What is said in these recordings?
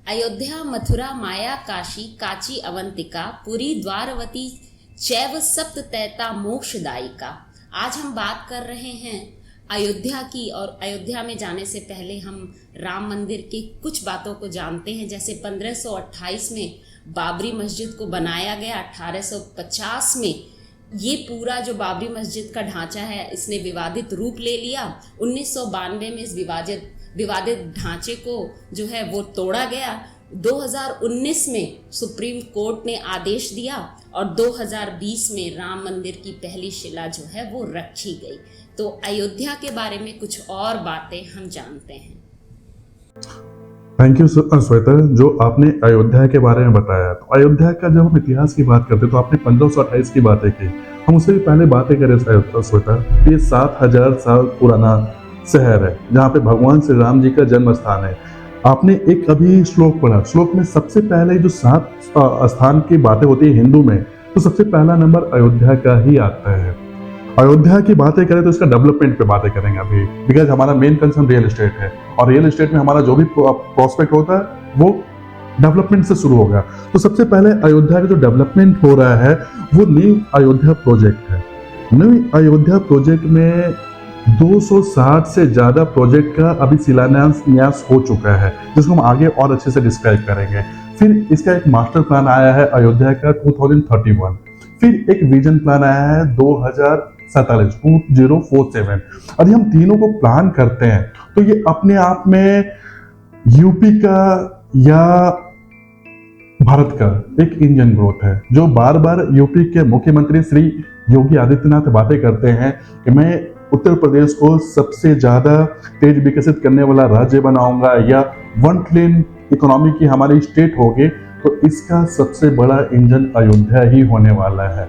अयोध्या, मथुरा, माया, काशी, काची, अवंतिका, पुरी, द्वारवती चैव सप्त तैता मोक्षदायिका। आज हम बात कर रहे हैं अयोध्या की, और अयोध्या में जाने से पहले हम राम मंदिर की कुछ बातों को जानते हैं। जैसे 1528 में बाबरी मस्जिद को बनाया गया, 1850 में ये पूरा जो बाबरी मस्जिद का ढांचा है इसने विवादित रूप ले लिया। 1992 में इस विवादित ढांचे को जो है वो तोड़ा गया। 2019 में सुप्रीम कोर्ट ने आदेश दिया और 2020 में राम मंदिर की पहली शिला जो है वो रखी गई। तो अयोध्या के बारे में कुछ और बातें हम जानते हैं। थैंक यू श्वेता, जो आपने अयोध्या के बारे में बताया। तो अयोध्या का जब हम इतिहास की बात करते हैं तो आपने 1528 की बातें की, हम उससे भी पहले बातें करें श्वेता। ये 7000 साल पुराना शहर है जहाँ पे भगवान श्री राम जी का जन्म स्थान है। आपने एक अभी श्लोक पढ़ा, श्लोक में सबसे पहले जो 7 स्थान की बातें होती है हिंदू में, तो सबसे पहला नंबर अयोध्या का ही आता है। अयोध्या की बातें करें तो इसका डेवलपमेंट पे बातें करेंगे अभी, बिकॉज हमारा मेन कंसर्न रियल एस्टेट है और रियल एस्टेट में हमारा जो भी प्रोस्पेक्ट होता है वो डेवलपमेंट से शुरू होगा। तो सबसे पहले अयोध्या का जो डेवलपमेंट हो रहा है वो न्यू अयोध्या प्रोजेक्ट है। न्यू अयोध्या प्रोजेक्ट में 260 से ज्यादा प्रोजेक्ट का अभी शिलान्यास हो चुका है, जिसको हम आगे और अच्छे से डिस्क्राइब करेंगे। फिर इसका एक मास्टर प्लान आया है अयोध्या का 2031, फिर एक विजन प्लान आया है 2047। यदि हम तीनों को प्लान करते हैं तो ये अपने आप में यूपी का या भारत का एक इंजन ग्रोथ है, जो बार बार यूपी के मुख्यमंत्री श्री योगी आदित्यनाथ बातें करते हैं कि मैं उत्तर प्रदेश को सबसे ज्यादा तेज विकसित करने वाला राज्य बनाऊंगा या 1 ट्रिलियन इकोनॉमी की हमारी स्टेट होगी। तो इसका सबसे बड़ा इंजन अयोध्या ही होने वाला है।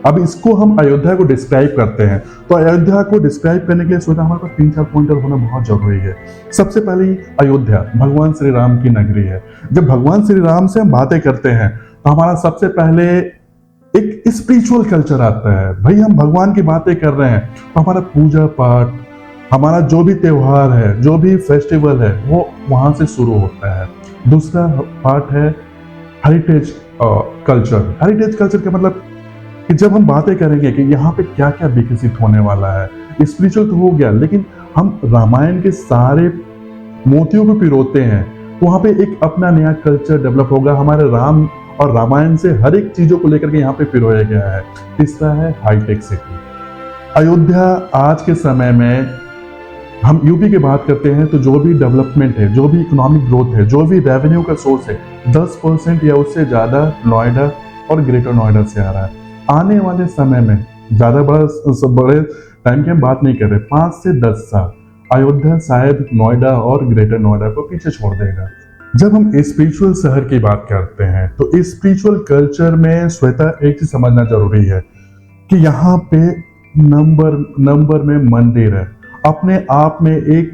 अब इसको हम अयोध्या को डिस्क्राइब करते हैं, तो अयोध्या को डिस्क्राइब करने के लिए सोचा हमारे पास 3-4 पॉइंटर होना बहुत जरूरी है। सबसे पहले अयोध्या भगवान श्री राम की नगरी है। जब भगवान श्री राम से हम बातें करते हैं तो हमारा सबसे पहले एक स्पिरिचुअल कल्चर आता है। भाई हम भगवान की बातें कर रहे हैं तो हमारा पूजा पाठ, हमारा जो भी त्योहार है, जो भी फेस्टिवल है, वो वहां से शुरू होता है। दूसरा पार्ट है हेरिटेज कल्चर। हेरिटेज कल्चर का मतलब कि जब हम बातें करेंगे कि यहाँ पे क्या क्या विकसित होने वाला है, स्पिरिचुअल तो हो गया, लेकिन हम रामायण के सारे मोतियों को पिरोते हैं तो वहाँ पे एक अपना नया कल्चर डेवलप होगा। हमारे राम और रामायण से हर एक चीजों को लेकर के यहाँ पे पिरोया गया है। तीसरा है हाईटेक सिटी। अयोध्या आज के समय में हम यूपी की बात करते हैं तो जो भी डेवलपमेंट है, जो भी इकोनॉमिक ग्रोथ है, जो भी रेवेन्यू का सोर्स है, 10% या उससे ज्यादा नोएडा और ग्रेटर नोएडा से आ रहा है। आने वाले समय में ज्यादा बड़े टाइम की हम बात नहीं कर रहे, 5 से 10 साल अयोध्या शायद नोएडा और ग्रेटर नोएडा को पीछे छोड़ देगा। जब हम स्पिरिचुअल शहर की बात करते हैं तो स्पिरिचुअल कल्चर में श्वेता एक चीज समझना जरूरी है कि यहाँ पे नंबर में मंदिर है, अपने आप में एक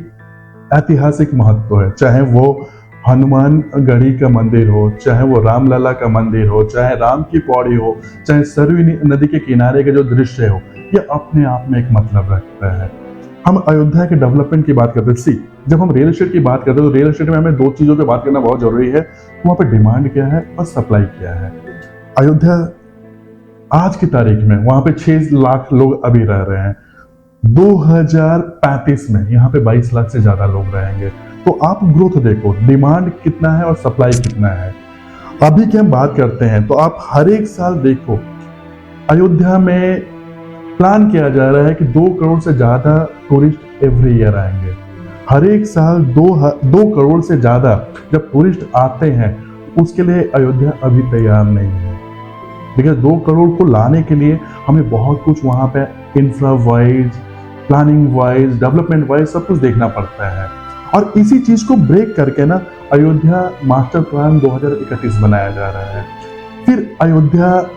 ऐतिहासिक महत्व है। चाहे वो हनुमान गढ़ी का मंदिर हो, चाहे वो रामलला का मंदिर हो, चाहे राम की पौड़ी हो, चाहे सरयू नदी के किनारे का जो दृश्य हो, ये अपने आप में एक मतलब रखता है। हम अयोध्या के डेवलपमेंट की बात करते हैं। जब हम रियल एस्टेट की बात करते हैं तो रियल एस्टेट में हमें 2 चीजों पे बात करना बहुत जरूरी है। वहां पे डिमांड क्या है और सप्लाई क्या है। अयोध्या आज की तारीख में वहां पे 6 लाख लोग अभी रह रहे हैं। 2035 में यहाँ पे 22 लाख से ज्यादा लोग रहेंगे। तो आप ग्रोथ देखो, डिमांड कितना है और सप्लाई कितना है। अभी की हम बात करते हैं तो आप हर एक साल देखो अयोध्या में प्लान किया जा रहा है कि 2 करोड़ से ज्यादा टूरिस्ट एवरी ईयर आएंगे। हर एक साल 2 करोड़ से ज्यादा जब टूरिस्ट आते हैं, उसके लिए अयोध्या अभी तैयार नहीं है। बिकॉज 2 करोड़ को लाने के लिए हमें बहुत कुछ वहां पे infra wise, planning wise, development wise सब कुछ देखना पड़ता है। और इसी चीज को ब्रेक करके ना अयोध्या मास्टर प्लान 2031 बनाया जा रहा है। फिर अयोध्या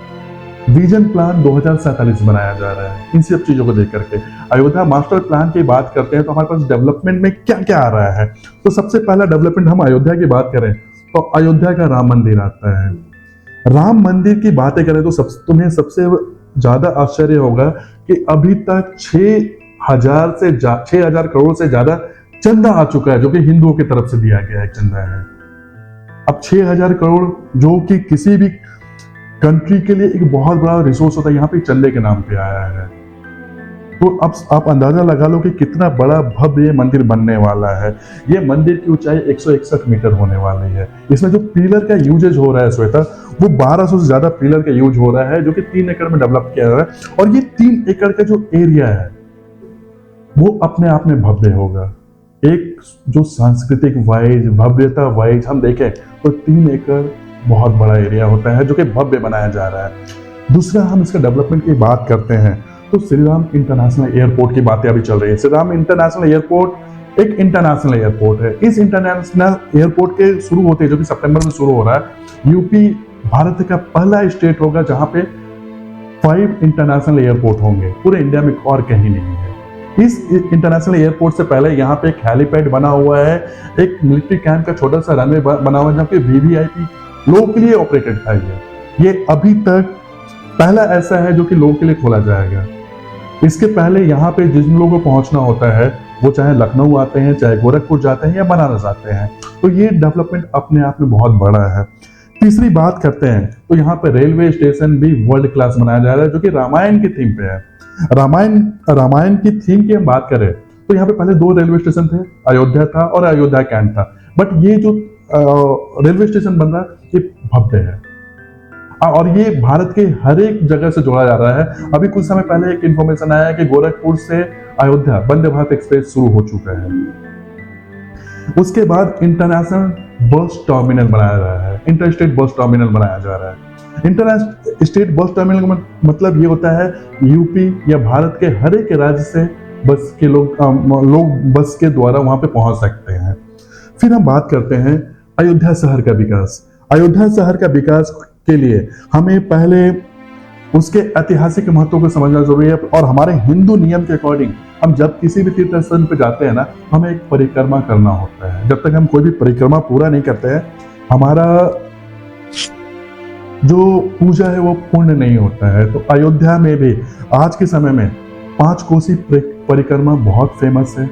विजन प्लान 2047 बनाया जा रहा है। इन सब चीजों को देख करके अयोध्या मास्टर प्लान की बात करते हैं तो हमारे पास डेवलपमेंट में क्या क्या आ रहा है। तो सबसे पहला डेवलपमेंट हम अयोध्या की बात करें तो अयोध्या का राम मंदिर आता है। राम मंदिर की बातें करें तो तुम्हें सबसे ज्यादा आश्चर्य होगा कि अभी तक 6,000 करोड़ से ज्यादा चंदा आ चुका है, जो कि हिंदुओं की तरफ से दिया गया एक चंदा है। अब 6,000 करोड़ जो कि किसी भी कंट्री के लिए एक बहुत बड़ा रिसोर्स होता है, यहाँ पे चंदे के नाम पे आया है। तो अब आप अंदाजा लगा लो कि कितना बड़ा भव्य ये मंदिर बनने वाला है। ये मंदिर की ऊंचाई 161 मीटर होने वाली है। इसमें जो पिलर का यूजेज हो रहा है श्वेता, वो 1200 से ज्यादा पिलर का यूज हो रहा है, जो कि 3 एकड़ में डेवलप किया जा रहा है। और ये 3 एकड़ का जो एरिया है वो अपने आप में भव्य होगा। एक जो सांस्कृतिक वाइज, भव्यता वाइज हम देखें तो 3 एकड़ बहुत बड़ा एरिया होता है जो कि भव्य बनाया जा रहा है। दूसरा, हम इसका डेवलपमेंट की बात करते हैं तो श्री राम इंटरनेशनल एयरपोर्ट की बातें अभी चल रही है। श्री राम इंटरनेशनल एयरपोर्ट एक इंटरनेशनल एयरपोर्ट है। इस इंटरनेशनल एयरपोर्ट के शुरू होते जो कि सितंबर में शुरू हो रहा है, यूपी भारत का पहला स्टेट होगा जहां पे 5 इंटरनेशनल एयरपोर्ट होंगे। पूरे इंडिया में और कहीं नहीं है। इस इंटरनेशनल एयरपोर्ट से पहले यहाँ पे एक हेलीपैड बना हुआ है, एक मिलिट्री कैंप का छोटा सा रनवे बना हुआ है जहाँ पे वीवीआईपी लोगों के लिए ऑपरेटेड था। ये अभी तक पहला ऐसा है जो कि लोगों के लिए खोला जाएगा। इसके पहले यहाँ पे जिन लोगों को पहुंचना होता है वो चाहे लखनऊ आते हैं, चाहे गोरखपुर जाते हैं या बनारस आते हैं, तो ये डेवलपमेंट अपने आप में बहुत बड़ा है। तीसरी बात करते हैं तो यहाँ पे रेलवे स्टेशन भी वर्ल्ड क्लास बनाया जा रहा है जो कि रामायण की थीम पे है। रामायण की थीम की हम बात करें तो यहाँ पे पहले 2 रेलवे स्टेशन थे, अयोध्या था और अयोध्या कैंट था। बट ये जो रेलवे स्टेशन बन रहा है ये भव्य है और ये भारत के हर एक जगह से जोड़ा जा रहा है। अभी कुछ समय पहले एक इंफॉर्मेशन आया है कि गोरखपुर से अयोध्या वंदे भारत एक्सप्रेस शुरू हो चुका है। उसके बाद इंटरनेशनल बस टर्मिनल बनाया जा रहा है, इंटर स्टेट बस टर्मिनल बनाया जा रहा है। इंटर स्टेट बस टर्मिनल का मतलब ये होता है यूपी या भारत के हर एक राज्य से बस के लोग बस के द्वारा वहां पे पहुंच सकते हैं। फिर हम बात करते हैं अयोध्या शहर का विकास। अयोध्या शहर का विकास के लिए हमें पहले उसके ऐतिहासिक महत्व को समझना जरूरी है। और हमारे हिंदू नियम के अकॉर्डिंग हम जब किसी भी तीर्थ स्थान पे जाते हैं ना, हमें एक परिक्रमा करना होता है। जब तक हम कोई भी परिक्रमा पूरा नहीं करते हैं, हमारा जो पूजा है वो पूर्ण नहीं होता है। तो अयोध्या में भी आज के समय में 5 कोसी परिक्रमा बहुत फेमस है।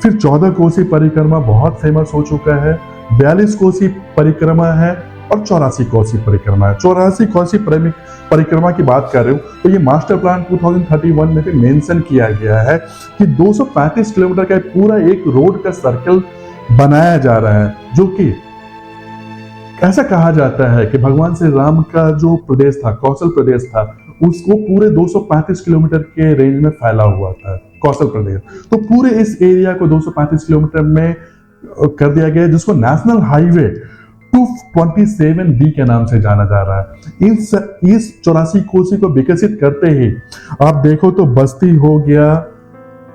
फिर 14 कोसी परिक्रमा बहुत फेमस हो चुका है, 42 कोसी परिक्रमा है और 84 कोसी परिक्रमा है। 84 कोसी परिक्रमा की बात कर रहे हो तो ये मास्टर प्लान 2031 में भी मेंशन किया गया है कि 235 किलोमीटर का पूरा एक रोड का सर्कल बनाया जा रहा है, जो कि ऐसा कहा जाता है कि भगवान श्री राम का जो प्रदेश था, कौशल प्रदेश था, उसको पूरे 235 किलोमीटर के रेंज में फैला हुआ था कौशल प्रदेश। तो पूरे इस एरिया को 235 किलोमीटर में कर दिया गया, जिसको नेशनल हाईवे 227B के नाम से जाना जा रहा है। इस 84 कोसी को विकसित करते ही आप देखो तो बस्ती हो गया,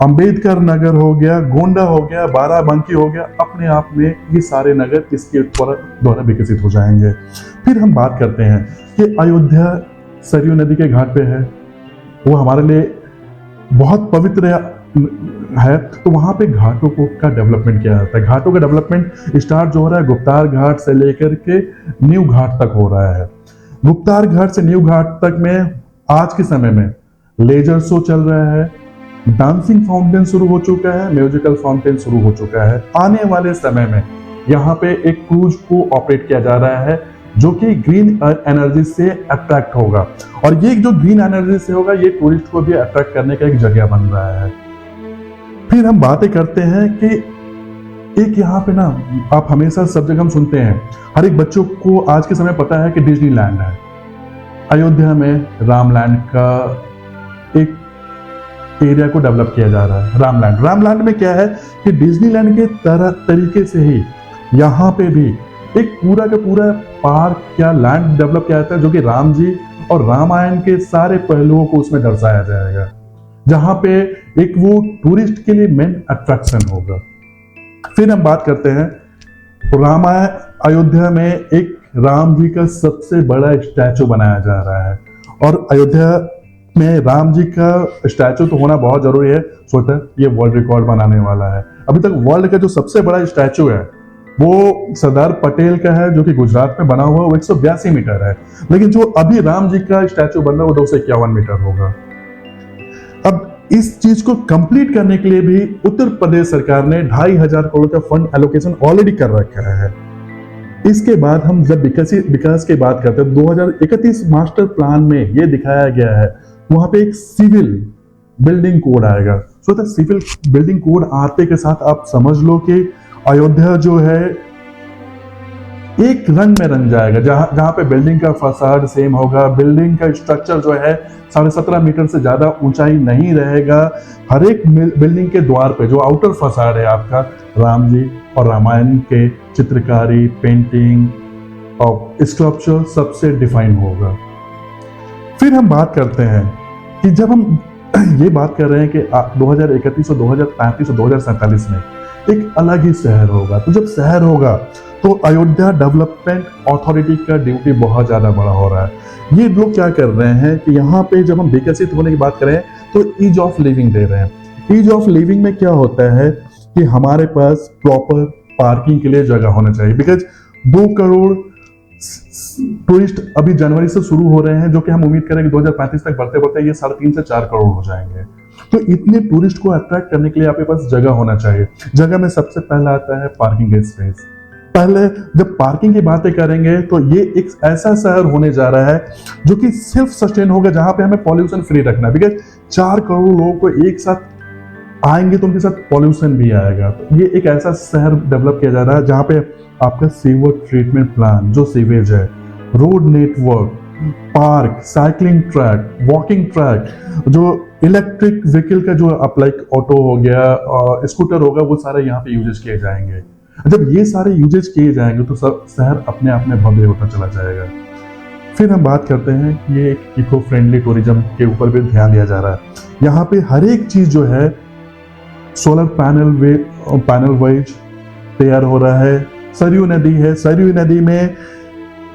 अंबेडकर नगर हो गया, गोंडा हो गया, बाराबंकी हो गया, अपने आप में ये सारे नगर इसके द्वारा विकसित हो जाएंगे। फिर हम बात करते हैं कि अयोध्या सरयू नदी के घाट पे है, वो हमारे लिए बहुत पवित्र है। तो वहां पे घाटों का डेवलपमेंट किया जाता है। घाटों का डेवलपमेंट स्टार्ट जो हो रहा है गुप्तार घाट से लेकर के न्यू घाट तक हो रहा है। गुप्तार घाट से न्यू घाट तक में आज के समय में लेजर शो चल रहा है, डांसिंग फाउंटेन शुरू हो चुका है, म्यूजिकल फाउंटेन शुरू हो चुका है। आने वाले समय में यहाँ पे एक क्रूज को ऑपरेट किया जा रहा है जो कि ग्रीन एनर्जी से अट्रैक्ट होगा, और ये जो ग्रीन एनर्जी से होगा ये टूरिस्ट को भी अट्रैक्ट करने का एक जगह बन रहा है। फिर हम बातें करते हैं कि एक यहाँ पे ना आप हमेशा सब जगह हम सुनते हैं, हर एक बच्चों को आज के समय पता है कि डिज्नीलैंड है। अयोध्या में रामलैंड का एक एरिया को डेवलप किया जा रहा है। रामलैंड में क्या है कि डिज्नीलैंड के तरीके से ही यहाँ पे भी एक पूरा का पूरा पार्क या लैंड डेवलप किया जाता है, जो कि राम जी और रामायण के सारे पहलुओं को उसमें दर्शाया जाएगा, जहां पे एक वो टूरिस्ट के लिए मेन अट्रैक्शन होगा। फिर हम बात करते हैं रामायण अयोध्या में एक राम जी का सबसे बड़ा स्टैचू बनाया जा रहा है, और अयोध्या में राम जी का स्टैचू तो होना बहुत जरूरी है। सोचा ये वर्ल्ड रिकॉर्ड बनाने वाला है। अभी तक वर्ल्ड का जो सबसे बड़ा स्टैचू है वो सरदार पटेल का है, जो कि गुजरात में बना हुआ है, वो 182 मीटर है। लेकिन जो अभी राम जी का स्टैचू बन रहा है वो 251 मीटर होगा। अब इस चीज को कंप्लीट करने के लिए भी उत्तर प्रदेश सरकार ने 2,500 करोड़ का फंड एलोकेशन ऑलरेडी कर रखा है। इसके बाद हम जब विकास की बात करते हैं 2031 मास्टर प्लान में ये दिखाया गया है, वहां पे एक सिविल बिल्डिंग कोड आएगा। तो सिविल बिल्डिंग कोड आते के साथ आप समझ लो कि अयोध्या जो है एक रंग में रंग जाएगा, जहां पे बिल्डिंग का फसाड सेम होगा, बिल्डिंग का स्ट्रक्चर जो है 17.5 मीटर से ज्यादा ऊंचाई नहीं रहेगा। हर एक बिल्डिंग के द्वार पे जो आउटर फसाड है आपका, राम जी और रामायण के चित्रकारी, पेंटिंग और स्कल्पचर सबसे डिफाइन होगा। फिर हम बात करते हैं कि जब हम ये बात कर रहे हैं कि 2031 और 2035 और 2047 में एक अलग ही शहर होगा, तो जब शहर होगा तो अयोध्या डेवलपमेंट अथॉरिटी का ड्यूटी बहुत ज्यादा बड़ा हो रहा है। ये लोग क्या कर रहे हैं कि यहाँ पे जब हम विकसित होने की बात करें तो ईज ऑफ लिविंग दे रहे हैं। ईज ऑफ लिविंग में क्या होता है कि हमारे पास प्रॉपर पार्किंग के लिए जगह होना चाहिए, बिकॉज 2 करोड़ टूरिस्ट अभी जनवरी से शुरू हो रहे हैं, जो कि हम उम्मीद करें कि 2035 तक बढ़ते बढ़ते ये 3.5 से 4 करोड़ हो जाएंगे। तो इतने टूरिस्ट को अट्रैक्ट करने के लिए आपके पास जगह होना चाहिए। जगह में सबसे पहला आता है पार्किंग स्पेस। पहले जब पार्किंग की बातें करेंगे तो ये एक ऐसा शहर होने जा रहा है जो कि सिर्फ सस्टेन होगा, जहां पे हमें पॉल्यूशन फ्री रखना है, बिकॉज 4 करोड़ लोगों को एक साथ आएंगे तो उनके साथ पॉल्यूशन भी आएगा। तो ये एक ऐसा शहर डेवलप किया जा रहा है जहां पे आपका सीवर ट्रीटमेंट प्लांट, जो सीवेज है, road network, park, cycling track, walking track, जो इलेक्ट्रिक व्हीकल का जो आप लाइक ऑटो हो गया, स्कूटर होगा, वो सारे यहाँ पे यूजेज किए जाएंगे। जब ये सारे यूजेज किए जाएंगे तो शहर अपने आप में भव्य होता चला जाएगा। फिर हम बात करते हैं कि ये एक इको फ्रेंडली टूरिज्म के ऊपर भी ध्यान दिया जा रहा है। यहाँ पे हर एक चीज जो है सोलर पैनल वाइज तैयार हो रहा है। सरयू नदी है, सरयू नदी में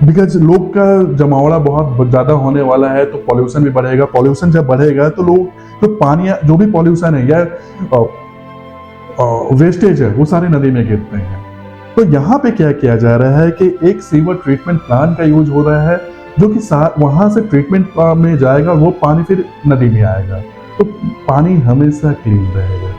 बिकॉज लोग का जमावड़ा बहुत ज्यादा होने वाला है तो पॉल्यूशन भी बढ़ेगा। पॉल्यूशन जब बढ़ेगा तो लोग जो पानी, जो भी पॉल्यूशन है या वेस्टेज है, वो सारे नदी में गिरते हैं। तो यहाँ पे क्या किया जा रहा है कि एक सीवर ट्रीटमेंट प्लांट का यूज हो रहा है, जो कि वहां से ट्रीटमेंट में जाएगा, वो पानी फिर नदी में आएगा, तो पानी हमेशा क्लीन रहेगा।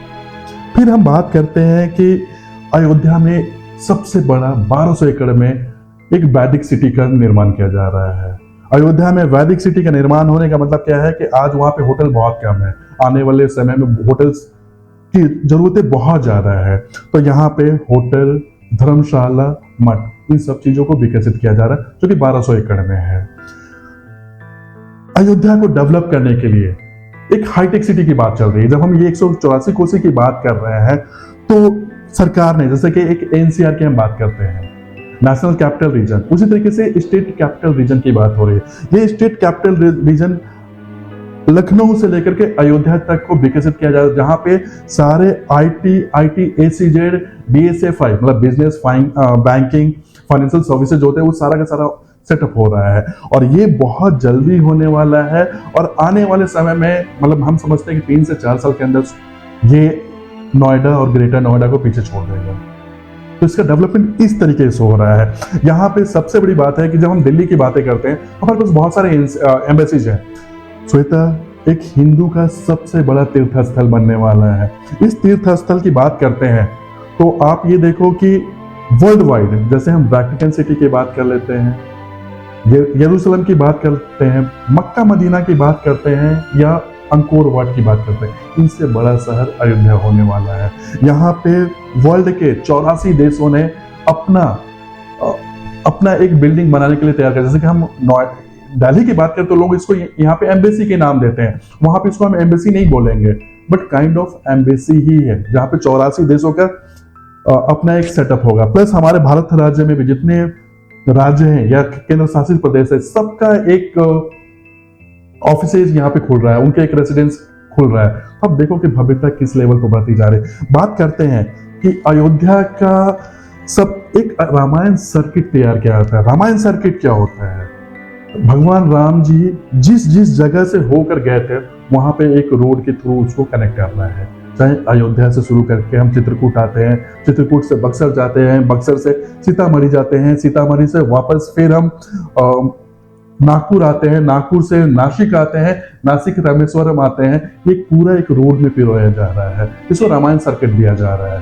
फिर हम बात करते हैं कि अयोध्या में सबसे बड़ा 1200 एकड़ में एक वैदिक सिटी का निर्माण किया जा रहा है। अयोध्या में वैदिक सिटी का निर्माण होने का मतलब क्या है कि आज वहां पे होटल बहुत कम है, आने वाले समय में होटल्स की जरूरतें बहुत ज्यादा है। तो यहाँ पे होटल, धर्मशाला, मठ, इन सब चीजों को विकसित किया जा रहा है, जो कि 1200 एकड़ में है। अयोध्या को डेवलप करने के लिए एक हाईटेक सिटी की बात चल रही है। जब हम ये 184 कोसी की बात कर रहे हैं तो सरकार ने, जैसे कि एक एनसीआर की हम बात करते हैं, नेशनल कैपिटल रीजन, उसी तरीके से स्टेट कैपिटल रीजन की बात हो रही है। ये स्टेट कैपिटल रीजन लखनऊ से लेकर के अयोध्या तक को विकसित किया जाए, जहां पे सारे आईटी, एसीजेड, बीएसएफआई मतलब बिजनेस, बैंकिंग, फाइनेंशियल सर्विसेज होते हैं, वो सारा का सारा सेटअप हो रहा है और ये बहुत जल्दी होने वाला है। और आने वाले समय में मतलब हम समझते हैं कि 3 से 4 साल के अंदर ये नोएडा और ग्रेटर नोएडा को पीछे छोड़ देगा। तो इसका डेवलपमेंट इस तरीके से हो रहा है। यहाँ पे सबसे बड़ी बात है कि जब हम दिल्ली की बातें करते हैं, हमारे पास बहुत सारे एम्बेसीज हैं। श्वेता, एक हिंदू का सबसे बड़ा तीर्थ स्थल बनने वाला है। इस तीर्थ स्थल की बात करते हैं तो आप ये देखो कि वर्ल्ड वाइड, जैसे हम वैटिकन सिटी की बात कर लेते हैं, यरूशलेम की बात करते हैं, मक्का मदीना की बात करते हैं, या अंकोर वाट की बात करते हैं, इनसे बड़ा शहर अयोध्या होने वाला है। यहाँ पे वर्ल्ड के 84 देशों ने अपना एक बिल्डिंग बनाने के लिए तैयार किया। जैसे कि हम दिल्ली की बात करें तो लोग इसको यहाँ पे एम्बेसी के नाम देते हैं, वहां पे इसको हम एम्बेसी नहीं बोलेंगे, बट काइंड ऑफ एम्बेसी ही है, जहाँ पे 84 देशों का अपना एक सेटअप होगा। प्लस हमारे भारत राज्य में भी जितने राज्य हैं या केंद्र शासित प्रदेश है, सबका एक ऑफिसेज यहाँ पे खुल रहा है, उनके एक रेसिडेंस खुल रहा है। अब देखो कि भव्यता किस लेवल पर बढ़ती जा रही है। बात करते हैं कि अयोध्या का सब एक रामायण सर्किट तैयार किया जाता है। रामायण सर्किट क्या होता है? भगवान राम जी जिस जिस जगह से होकर गए थे वहां पे एक रोड के थ्रू उसको कनेक्ट करना है। चाहे अयोध्या से शुरू करके हम चित्रकूट आते हैं, चित्रकूट से बक्सर जाते हैं, बक्सर से सीतामढ़ी जाते हैं, सीतामढ़ी से वापस फिर हम नागपुर आते हैं, नागपुर से नासिक आते हैं, नासिक रामेश्वरम आते हैं। ये पूरा एक रोड में पिरोया जा रहा है, इसको रामायण सर्किट दिया जा रहा है।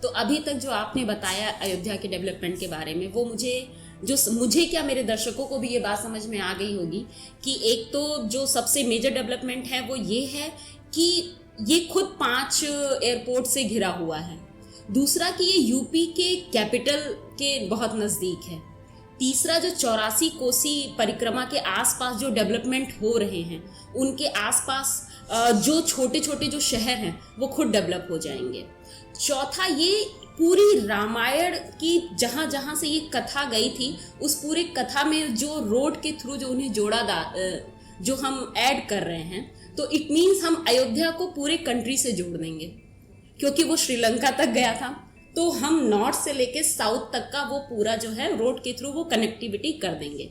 तो अभी तक जो आपने बताया अयोध्या के डेवलपमेंट के बारे में, वो मुझे क्या, मेरे दर्शकों को भी ये बात समझ में आ गई होगी कि एक तो जो सबसे मेजर डेवलपमेंट है वो ये है कि ये खुद 5 एयरपोर्ट से घिरा हुआ है। दूसरा कि ये यूपी के कैपिटल के बहुत नज़दीक है। तीसरा, जो 84 कोसी परिक्रमा के आसपास जो डेवलपमेंट हो रहे हैं, उनके आसपास जो छोटे छोटे जो शहर हैं वो खुद डेवलप हो जाएंगे। चौथा, ये पूरी रामायण की जहाँ जहाँ से ये कथा गई थी, उस पूरे कथा में जो रोड के थ्रू जो उन्हें जो हम ऐड कर रहे हैं, तो इट मीन्स हम अयोध्या को पूरे कंट्री से जोड़ देंगे, क्योंकि वो श्रीलंका तक गया था, तो हम नॉर्थ से लेके साउथ तक का वो पूरा जो है रोड के थ्रू वो कनेक्टिविटी कर देंगे।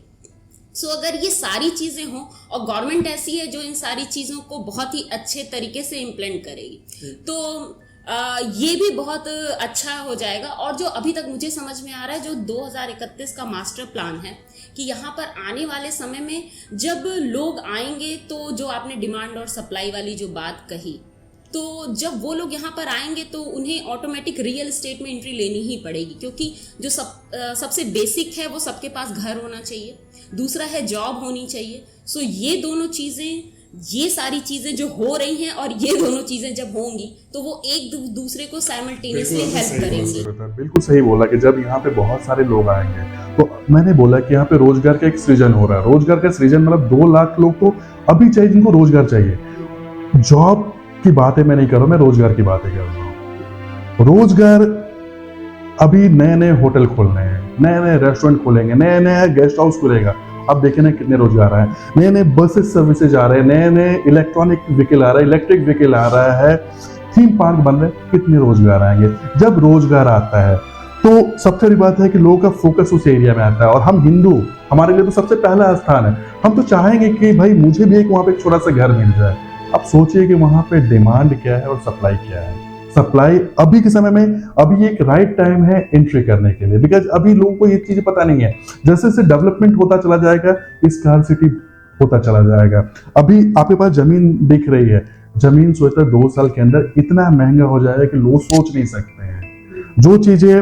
सो अगर ये सारी चीज़ें हों और गवर्नमेंट ऐसी है जो इन सारी चीज़ों को बहुत ही अच्छे तरीके से इम्प्लीमेंट करेगी, तो ये भी बहुत अच्छा हो जाएगा। और जो अभी तक मुझे समझ में आ रहा है, जो 2031 का मास्टर प्लान है, कि यहाँ पर आने वाले समय में जब लोग आएंगे, तो जो आपने डिमांड और सप्लाई वाली जो बात कही, तो जब वो लोग यहाँ पर आएंगे तो उन्हें ऑटोमेटिक रियल एस्टेट में एंट्री लेनी ही पड़ेगी, क्योंकि जो सबसे बेसिक है वो सबके पास घर होना चाहिए, दूसरा है जॉब होनी चाहिए। सो ये दोनों चीज़ें, ये सारी चीज़ें जो हो रही हैं, और ये दोनों चीज़ें जब होंगी तो वो एक दूसरे को साइमल्टेनियसली हेल्प करेंगी। बिल्कुल सही बोला कि जब यहाँ पे बहुत सारे लोग आएंगे, तो मैंने बोला कि यहाँ पे रोजगार का एक सृजन हो रहा है। रोजगार का सृजन मतलब 2 लाख लोग तो अभी चाहिए जिनको रोजगार चाहिए। जॉब की बातें मैं नहीं कर रहा हूं, मैं रोजगार की बातें कर रहा हूं। रोजगार, अभी नए नए होटल खोल रहे हैं, नए नए रेस्टोरेंट खोलेंगे, नए नए गेस्ट हाउस खुलेगा। अब देखें ना कितने रोजगार आए, नए नए बसेस सर्विसेज आ रहे हैं, नए नए इलेक्ट्रॉनिक व्हीकल आ रहा है, इलेक्ट्रिक व्हीकल आ रहा है, थीम पार्क बन रहे हैं, कितने रोजगार आएंगे। जब रोजगार आता है तो सबसे बड़ी बात है कि लोगों का फोकस उस एरिया में आता है। और हम हिंदू, हमारे लिए तो सबसे पहला स्थान है। हम तो चाहेंगे कि भाई मुझे भी एक वहां पे एक छोटा सा घर मिल जाए। अब सोचिए कि वहां पे डिमांड क्या है और सप्लाई क्या है। सप्लाई अभी के समय में, अभी एक राइट टाइम है एंट्री करने के लिए, बिकॉज अभी लोगों को ये चीजें पता नहीं है। जैसे जैसे डेवलपमेंट होता चला जाएगा, स्कार्सिटी होता चला जाएगा। अभी आपके पास जमीन दिख रही है, जमीन सोचता 2 साल के अंदर इतना महंगा हो जाएगा कि लोग सोच नहीं सकते हैं। जो चीजें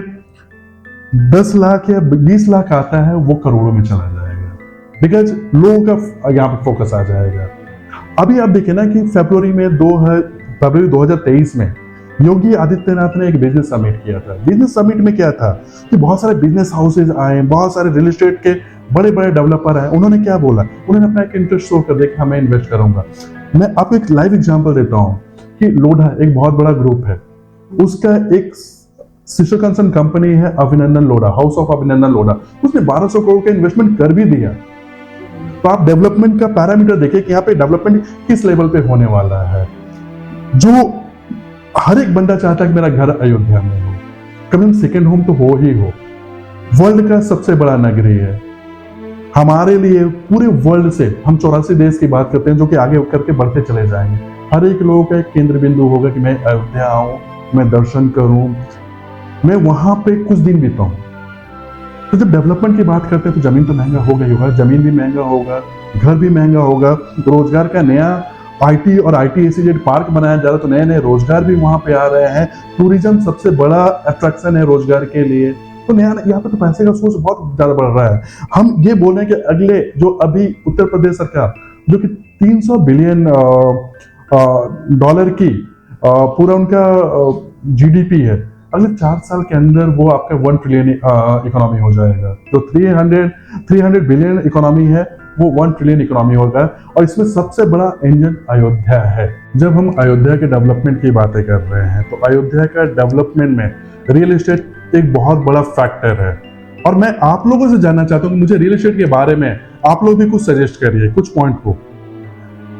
10 लाख या 20 लाख आता है वो करोड़ों में चला जाएगा, बिकॉज लोगों का यहाँ पे फोकस आ जाएगा। अभी आप देखिए ना कि फरवरी 2023 में योगी आदित्यनाथ ने एक बिजनेस समिट किया था। बिजनेस समिट में क्या था कि बहुत सारे बिजनेस हाउसेज आए, बहुत सारे रियल एस्टेट के बड़े बड़े डेवलपर आए। उन्होंने क्या बोला, उन्होंने अपना एक इंटरेस्ट शो कर दिया कि मैं इन्वेस्ट करूंगा। मैं आपको एक लाइव एग्जांपल देता हूं कि लोढ़ा एक बहुत बड़ा ग्रुप है, उसका एक सिस्टर कंसर्न कंपनी है अभिनंदन लोढ़ा, हाउस ऑफ अभिनंदन लोढ़ा। उसने 1200 करोड़ का इन्वेस्टमेंट कर भी दिया। तो आप डेवलपमेंट का पैरामीटर देखिए कि यहाँ पे डेवलपमेंट किस लेवल पे होने वाला है। जो हर एक बंदा चाहता है कि मेरा घर अयोध्या में हो, कभी सेकेंड होम तो हो ही हो। वर्ल्ड का सबसे बड़ा नगरी है हमारे लिए, पूरे वर्ल्ड से हम 84 देश की बात करते हैं जो कि आगे करके बढ़ते चले जाएंगे। हर एक लोगों का एक केंद्र बिंदु होगा कि मैं अयोध्या आऊं, मैं दर्शन करूं, मैं वहां पे कुछ दिन बिताऊं। तो जब डेवलपमेंट की बात करते हैं तो जमीन तो महंगा होगा ही होगा, जमीन भी महंगा होगा, घर भी महंगा होगा। रोजगार का नया आईटी और ITSEZ पार्क बनाया जा रहा है, तो नए नए रोजगार भी वहां पे आ रहे हैं। टूरिज्म सबसे बड़ा अट्रैक्शन है रोजगार के लिए, तो नया यहाँ पे तो पैसे का सोर्स बहुत ज्यादा बढ़ रहा है। हम ये बोल रहे हैं कि अगले जो अभी उत्तर प्रदेश सरकार जो कि 300 बिलियन डॉलर की पूरा उनका GDP है, अगले 4 साल के अंदर वो आपका 1 ट्रिलियन इकोनॉमी हो जाएगा। तो 300 बिलियन इकोनॉमी है, वो 1 ट्रिलियन इकोनॉमी होगा। और इसमें सबसे बड़ा इंजन अयोध्या है। जब हम अयोध्या के डेवलपमेंट की बातें कर रहे हैं तो अयोध्या का डेवलपमेंट में रियल एस्टेट एक बहुत बड़ा फैक्टर है। और मैं आप लोगों से जानना चाहता हूँ कि मुझे रियल एस्टेट के बारे में आप लोग भी कुछ सजेस्ट करिए, कुछ पॉइंट को।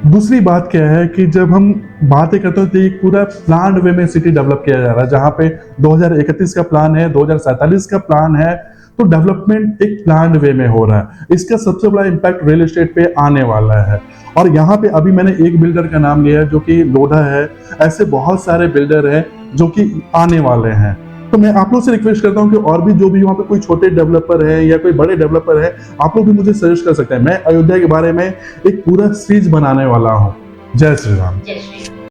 दूसरी बात क्या है कि जब हम बातें करते हैं तो एक पूरा प्लान वे में सिटी डेवलप किया जा रहा है, जहां पे 2031 का प्लान है, 2047 का प्लान है। तो डेवलपमेंट एक प्लान वे में हो रहा है। इसका सबसे बड़ा इम्पैक्ट रियल एस्टेट पे आने वाला है। और यहाँ पे अभी मैंने एक बिल्डर का नाम लिया जो कि लोढ़ा है, ऐसे बहुत सारे बिल्डर हैं जो कि आने वाले हैं। तो मैं आप लोग से रिक्वेस्ट करता हूँ कि और भी जो भी वहाँ पे कोई छोटे डेवलपर है या कोई बड़े डेवलपर है, आप लोग भी मुझे सजेस्ट कर सकते हैं। मैं अयोध्या के बारे में एक पूरा सीरीज बनाने वाला हूँ। जय श्री राम। जय श्री राम।